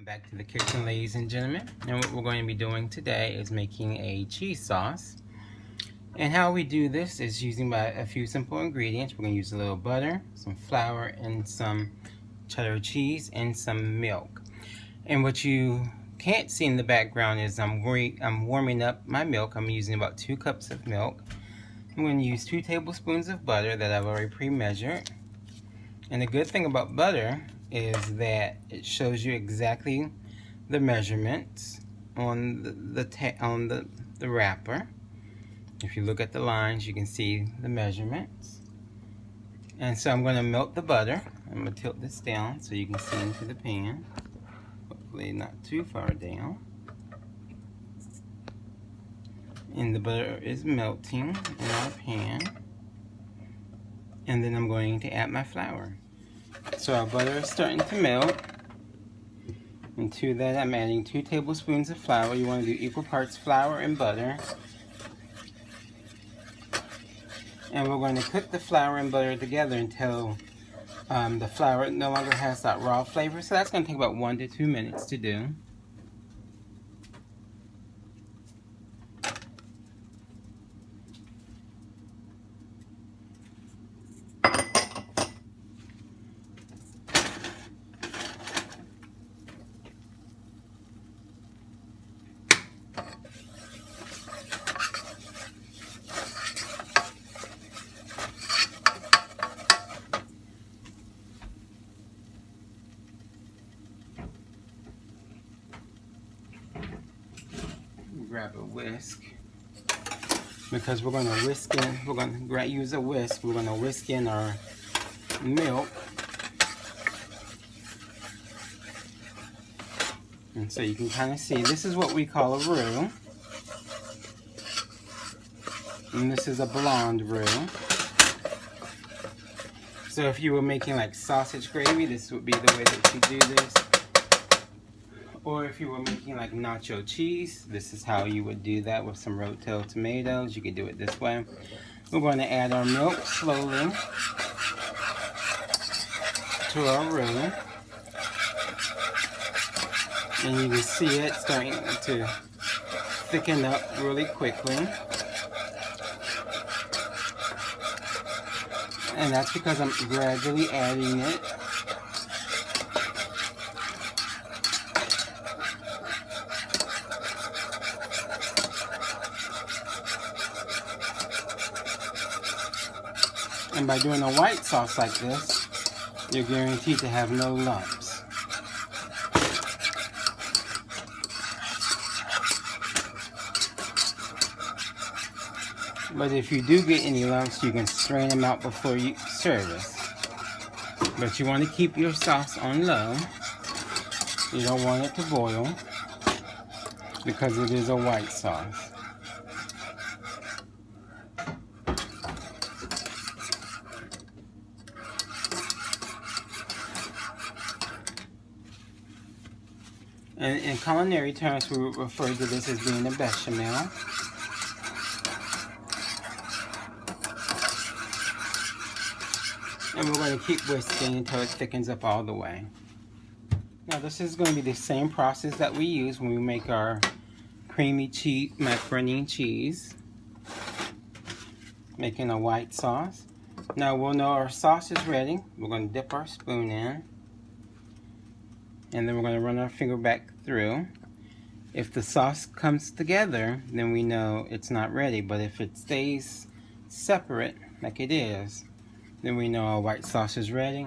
Welcome back to the kitchen, ladies and gentlemen. And what we're going to be doing today is making a cheese sauce. And how we do this is using a few simple ingredients. We're going to use a little butter, some flour, and some cheddar cheese, and some milk. And what you can't see in the background is I'm warming up my milk. I'm using about 2 cups of milk. I'm going to use 2 tablespoons of butter that I've already pre-measured. And the good thing about butter is that it shows you exactly the measurements on the wrapper. If you look at the lines, you can see the measurements. And so I'm going to melt the butter. I'm going to tilt this down so you can see into the pan. Hopefully not too far down. And the butter is melting in our pan. And then I'm going to add my flour. So our butter is starting to melt. And to that I'm adding 2 tablespoons of flour. You want to do equal parts flour and butter. And we're going to cook the flour and butter together until the flour no longer has that raw flavor. So that's going to take about 1 to 2 minutes to do. Grab a whisk because we're going to whisk in. We're going to use a whisk. We're going to whisk in our milk, and so you can kind of see this is what we call a roux, and this is a blonde roux. So if you were making like sausage gravy, this would be the way that you do this. Or if you were making like nacho cheese, this is how you would do that with some rotel tomatoes. You could do it this way. We're going to add our milk slowly to our roux. And you can see it starting to thicken up really quickly. And that's because I'm gradually adding it. And by doing a white sauce like this, you're guaranteed to have no lumps. But if you do get any lumps, you can strain them out before you serve it. But you want to keep your sauce on low. You don't want it to boil because it is a white sauce. And in culinary terms, we refer to this as being a bechamel. And we're going to keep whisking until it thickens up all the way. Now this is going to be the same process that we use when we make our creamy cheese, macaroni and cheese. Making a white sauce. Now we'll know our sauce is ready. We're going to dip our spoon in. And then we're going to run our finger back through. If the sauce comes together, then we know it's not ready. But if it stays separate, like it is, then we know our white sauce is ready.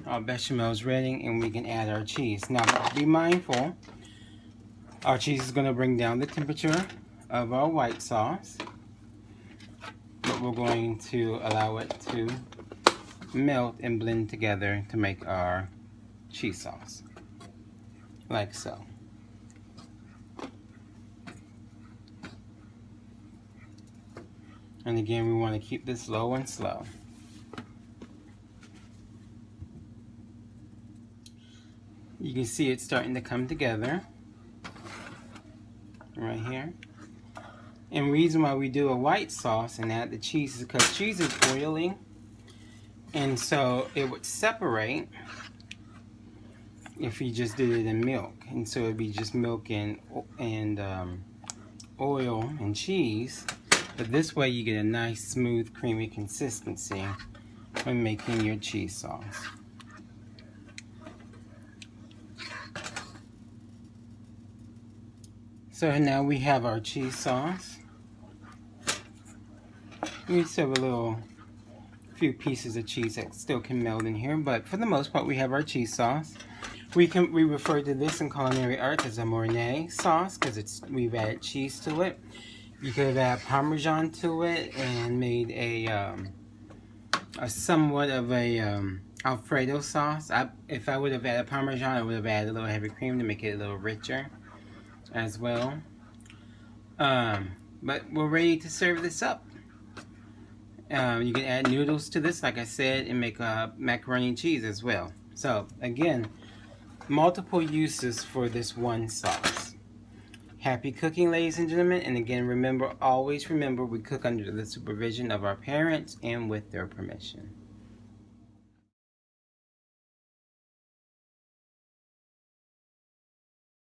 Our bechamel is ready, and we can add our cheese. Now, be mindful, our cheese is going to bring down the temperature of our white sauce. But we're going to allow it to melt and blend together to make our cheese sauce, like so. And again, we want to keep this low and slow. You can see it's starting to come together right here. And the reason why we do a white sauce and add the cheese is because cheese is oily, and so it would separate if you just did it in milk. And so it'd be just milk and oil and cheese. But this way you get a nice smooth creamy consistency when making your cheese sauce. So now we have our cheese sauce. We still have a few pieces of cheese that still can melt in here, but for the most part we have our cheese sauce. We refer to this in culinary arts as a Mornay sauce because we've added cheese to it. You could have added Parmesan to it and made a somewhat of a Alfredo sauce. If I would have added Parmesan, I would have added a little heavy cream to make it a little richer as well. But we're ready to serve this up. You can add noodles to this, like I said, and make macaroni and cheese as well. So again, multiple uses for this one sauce. Happy cooking, ladies and gentlemen, and again, always remember, we cook under the supervision of our parents and with their permission.